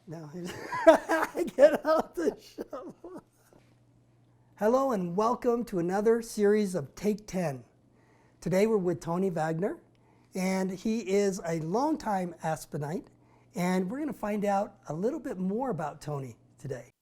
No, get out the shovel. Hello and welcome to another series of Take 10. Today we're with Tony Vagneur, and he is a longtime Aspenite, and we're going to find out a little bit more about Tony today.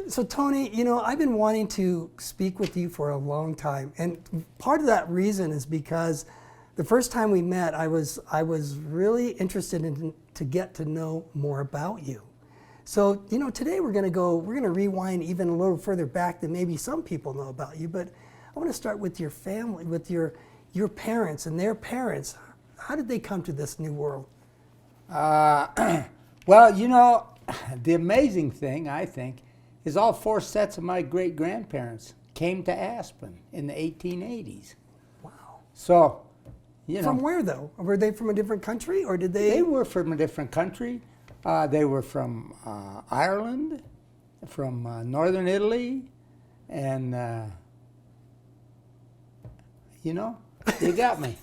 So Tony, I've been wanting to speak with you for a long time, and part of that reason is because the first time we met, I was really interested to get to know more about you. So today we're going to rewind even a little further back than maybe some people know about you. But I want to start with your family, with your parents and their parents. How did they come to this new world? Well, the amazing thing, I think, is all four sets of my great-grandparents came to Aspen in the 1880s. Wow. So, From where, though? Were they from a different country, or did they? They were from a different country. They were from Ireland, from northern Italy, and, you got me.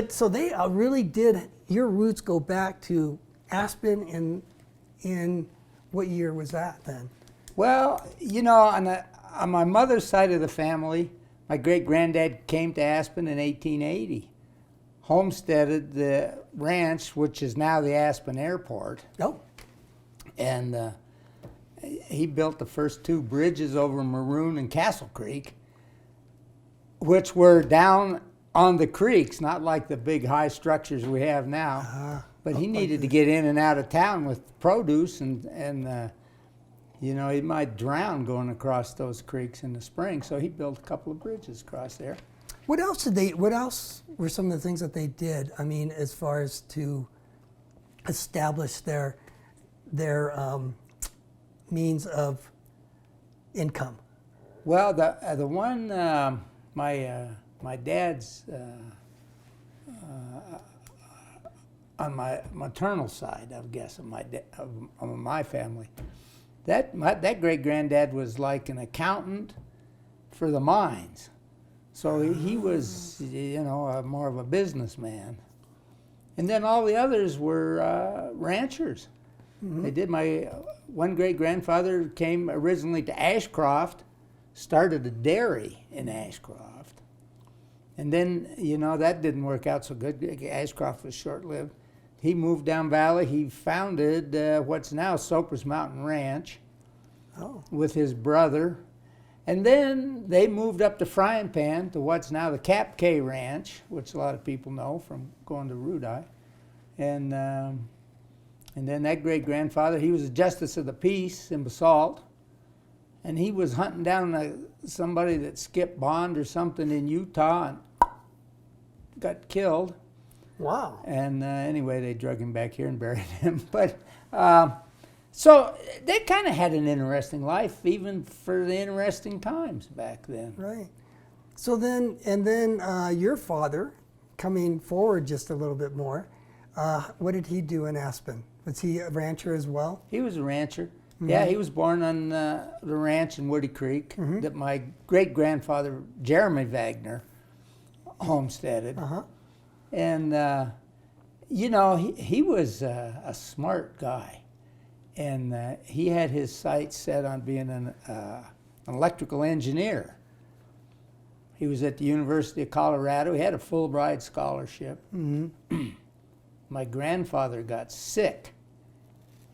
So they really did, your roots go back to Aspen in what year was that then? Well, on my mother's side of the family, my great-granddad came to Aspen in 1880, homesteaded the ranch, which is now the Aspen Airport. Oh. And he built the first two bridges over Maroon and Castle Creek, which were down on the creeks, not like the big high structures we have now. But he needed to get in and out of town with produce, and he might drown going across those creeks in the spring. So he built a couple of bridges across there. What else were some of the things that they did? I mean, as far as to establish their means of income. Well, the one my dad's. On my maternal side, I guess, of my family, that great-granddad was like an accountant for the mines. So he was, more of a businessman. And then all the others were ranchers. Mm-hmm. They did. My one great-grandfather came originally to Ashcroft, started a dairy in Ashcroft. And then, that didn't work out so good. Ashcroft was short-lived. He moved down valley. He founded what's now Soper's Mountain Ranch with his brother. And then they moved up to Frying Pan to what's now the Cap K Ranch, which a lot of people know from going to Rudai. And then that great-grandfather, he was a justice of the peace in Basalt. And he was hunting down somebody that skipped bond or something in Utah and got killed. Wow. And anyway, they drug him back here and buried him. But so they kind of had an interesting life, even for the interesting times back then. Right. So then, your father, coming forward just a little bit more, what did he do in Aspen? Was he a rancher as well? He was a rancher. Mm-hmm. Yeah, he was born on the ranch in Woody Creek that my great-grandfather, Jeremy Vagneur, homesteaded. Uh-huh. And, he was a smart guy. And he had his sights set on being an electrical engineer. He was at the University of Colorado. He had a Fulbright scholarship. Mm-hmm. My grandfather got sick,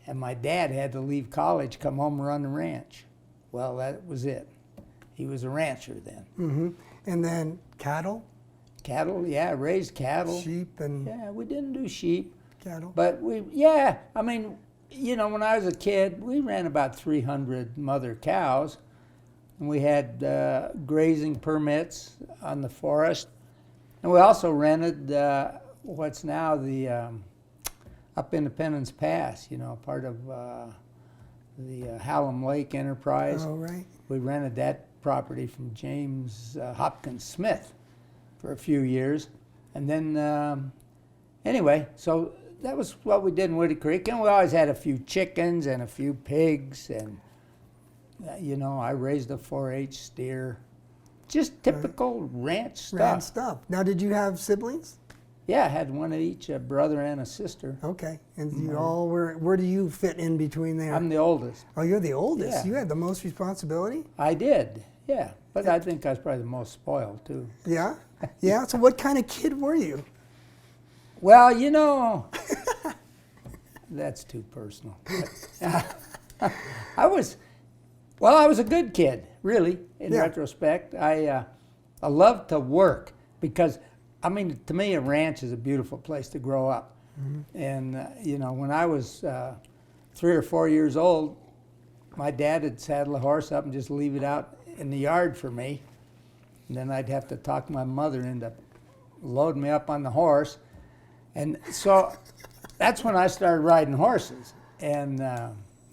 and my dad had to leave college, come home and run the ranch. Well, that was it. He was a rancher then. Mm-hmm. And then cattle? Cattle, yeah, raised cattle. Sheep and... Yeah, we didn't do sheep. Cattle? But when I was a kid, we ran about 300 mother cows. And we had grazing permits on the forest. And we also rented what's now the up Independence Pass, part of the Hallam Lake Enterprise. Oh, right. We rented that property from James Hopkins Smith for a few years. And then, anyway, so that was what we did in Woody Creek. And we always had a few chickens and a few pigs. And I raised a 4-H steer. Just typical ranch stuff. Ranch stuff. Now, did you have siblings? Yeah, I had one of each, a brother and a sister. Okay. And you all were, where do you fit in between there? I'm the oldest. Oh, you're the oldest. Yeah. You had the most responsibility? I did, yeah. But I think I was probably the most spoiled, too. Yeah? Yeah? So what kind of kid were you? Well, that's too personal. I was a good kid, really, in retrospect. I loved to work because, to me, a ranch is a beautiful place to grow up. Mm-hmm. And, when I was 3 or 4 years old, my dad would saddle a horse up and just leave it out in the yard for me. And then I'd have to talk my mother into loading me up on the horse. And so that's when I started riding horses. And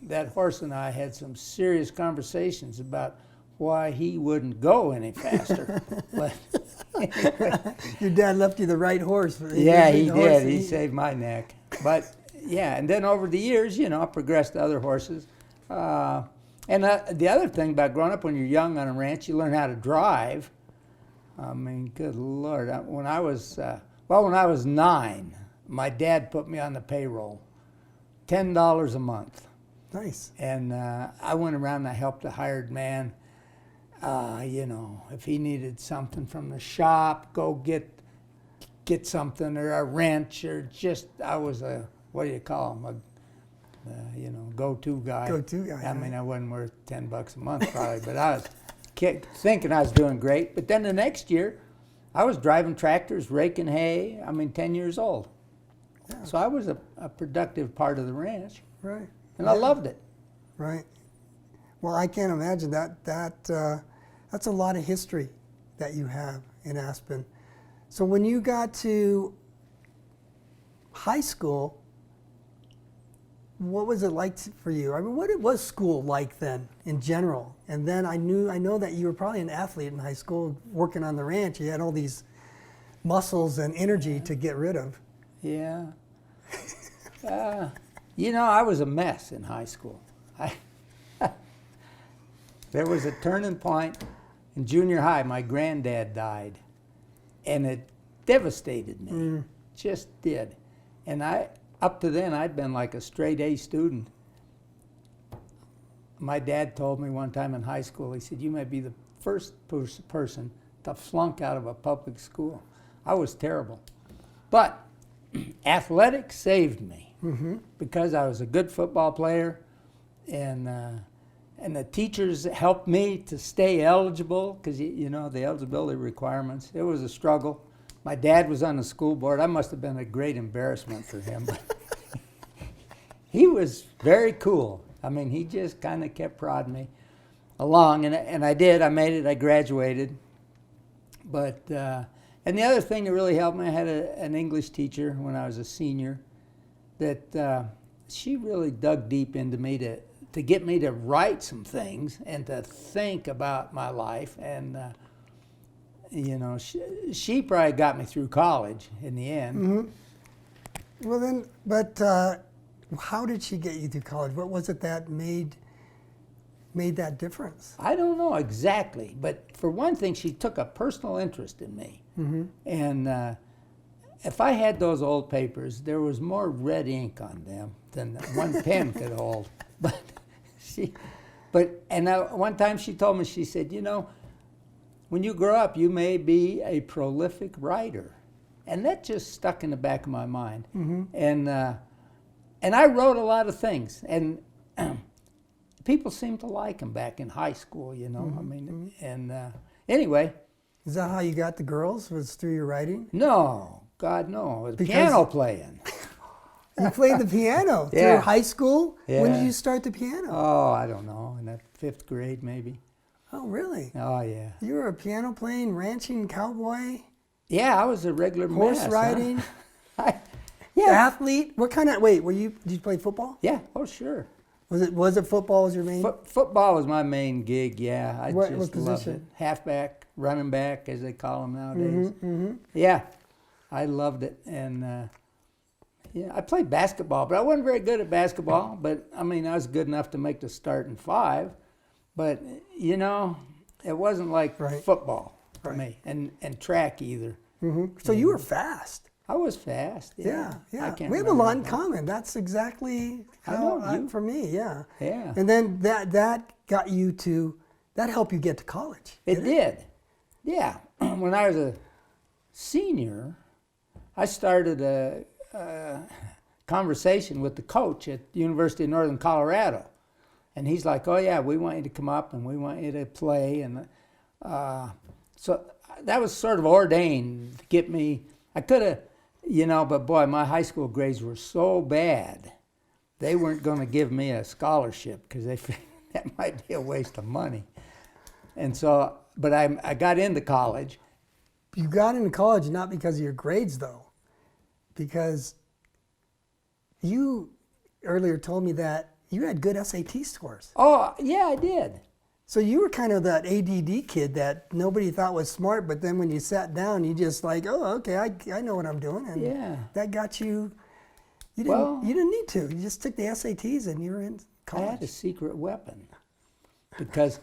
that horse and I had some serious conversations about why he wouldn't go any faster. But anyway. Your dad left you the right horse. Yeah, he did. He saved my neck. But yeah, and then over the years, I progressed to other horses. And the other thing about growing up when you're young on a ranch, you learn how to drive. Good Lord. When I was 9, my dad put me on the payroll, $10 a month. Nice. And I went around and I helped a hired man, if he needed something from the shop, go get something, or a wrench, or I was a, what do you call him, go-to guy. Go-to guy. I wasn't worth $10 a month probably, but I was thinking I was doing great. But then the next year, I was driving tractors, raking hay. 10 years old. Yeah. So I was a productive part of the ranch. Right. And I loved it. Right. Well, I can't imagine that. That's a lot of history that you have in Aspen. So when you got to high school, what was it like for you? What was school like then in general? And then I know that you were probably an athlete in high school working on the ranch. You had all these muscles and energy to get rid of. Yeah. I was a mess in high school. There was a turning point in junior high. My granddad died, and it devastated me. Just did. And up to then, I'd been like a straight A student. My dad told me one time in high school, he said, "You may be the first person to flunk out of a public school." I was terrible. But athletics saved me because I was a good football player, and the teachers helped me to stay eligible because, the eligibility requirements. It was a struggle. My dad was on the school board. I must have been a great embarrassment for him. But he was very cool. He just kind of kept prodding me along, and I did. I made it. I graduated. But and the other thing that really helped me, I had an English teacher when I was a senior that she really dug deep into me to get me to write some things and to think about my life. And, she probably got me through college in the end. Mm-hmm. Well then, but how did she get you through college? What was it that made that difference? I don't know exactly, but for one thing, she took a personal interest in me. Mm-hmm. And if I had those old papers, there was more red ink on them than one pen could hold. One time she told me, she said, when you grow up, you may be a prolific writer. And that just stuck in the back of my mind. Mm-hmm. And I wrote a lot of things. And people seemed to like them back in high school, Mm-hmm. Anyway. Is that how you got the girls? Was through your writing? No, God, no. It was piano playing. You played the piano through high school? Yeah. When did you start the piano? Oh, I don't know. In the 5th grade, maybe. Oh, really? Oh, yeah. You were a piano playing, ranching cowboy? Yeah, I was a regular horse riding? Huh? Athlete? What kind of, did you play football? Yeah, oh, sure. Was it football was your main? Football was my main gig, yeah. I what just position? loved it. Halfback, running back, as they call them nowadays. Mm-hmm, mm-hmm. Yeah, I loved it. And I played basketball, but I wasn't very good at basketball. But, I was good enough to make the starting 5. But, you know, it wasn't like Right. football for Right. me, and track either. So you were fast. I was fast. Yeah, I yeah. can't We have a remember lot in that. common. That's exactly I how know, you- for me, yeah. Yeah. And then that got you to, that helped you get to college. It did. Yeah. When I was a senior, I started a conversation with the coach at the University of Northern Colorado. And he's like, oh, yeah, we want you to come up and we want you to play. And so that was sort of ordained to get me. I could have, you know, but boy, my high school grades were so bad. They weren't going to give me a scholarship because they figured that might be a waste of money. And so, but I got into college. You got into college not because of your grades, though, because you earlier told me that you had good SAT scores. Oh, yeah, I did. So you were kind of that ADD kid that nobody thought was smart, but then when you sat down, you just like, oh, okay, I know what I'm doing, and Yeah. that got you. Well- You didn't need to. You just took the SATs and you were in I had a college. secret weapon because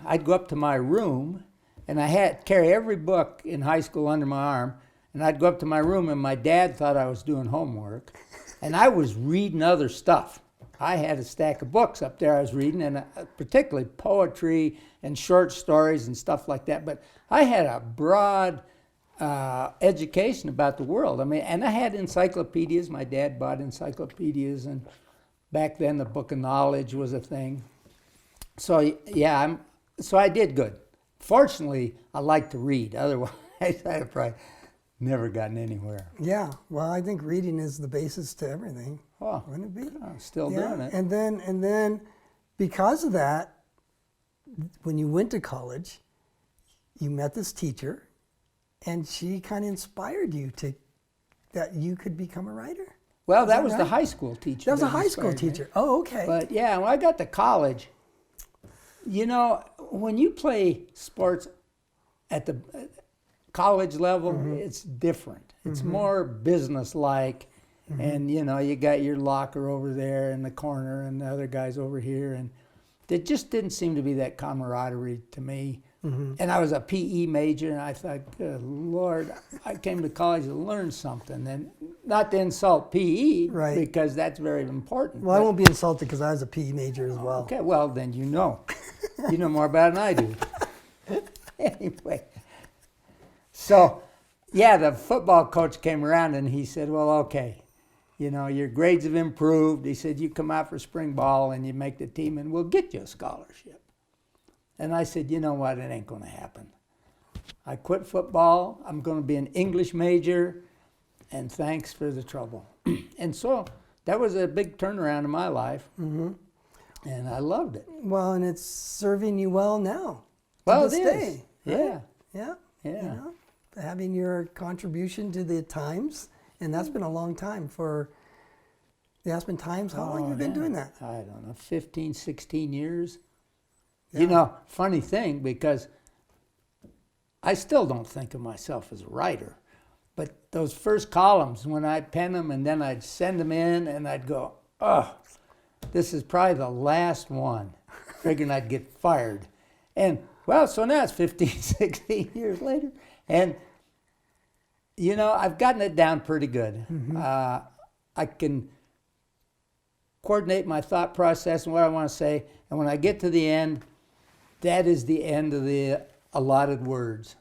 I'd go up to my room and I had carry every book in high school under my arm, and I'd go up to my room and my dad thought I was doing homework, and I was reading other stuff. I had a stack of books up there I was reading, and particularly poetry and short stories and stuff like that. But I had a broad education about the world. I mean, and I had encyclopedias. My dad bought encyclopedias, and back then the Book of Knowledge was a thing. So yeah, so I did good. Fortunately, I like to read. Otherwise, I'd have probably never gotten anywhere. Yeah, well, I think reading is the basis to everything. Oh, Wouldn't it be? I'm still Yeah, doing it. and then because of that, when you went to college, you met this teacher, and she kind of inspired you to that you could become a writer. Well, Is that that was the right? high school teacher. That was a high school inspired me. teacher. Oh, okay. But yeah, when I got to college, you know, when you play sports at the college level, it's different. It's more business-like, and you know, you got your locker over there in the corner, and the other guys over here, and there just didn't seem to be that camaraderie to me. And I was a PE major, and I thought, good Lord, I came to college to learn something, and not to insult PE, Right. because that's very important. Well, I but- won't be insulted because I was a PE major as well. Okay, well, then you know. You know more about it than I do. Anyway. So, yeah, the football coach came around and he said, well, okay, you know, your grades have improved. He said, you come out for spring ball and you make the team and we'll get you a scholarship. And I said, you know what, it ain't going to happen. I quit football. I'm going to be an English major, and thanks for the trouble. And so that was a big turnaround in my life. And I loved it. Well, and it's serving you well now. to Well, this it day, is. right? Yeah. Yeah. Yeah. You know, having your contribution to the Times, and that's been a long time for the Aspen Times. How long have you been doing that? I don't know, 15, 16 years. Yeah. You know, funny thing, because I still don't think of myself as a writer. But those first columns, when I'd pen them and then I'd send them in and I'd go, oh, this is probably the last one, figuring I'd get fired. And, well, so now it's 15, 16 years later. And, you know, I've gotten it down pretty good. I can coordinate my thought process and what I want to say. And when I get to the end, that is the end of the allotted words.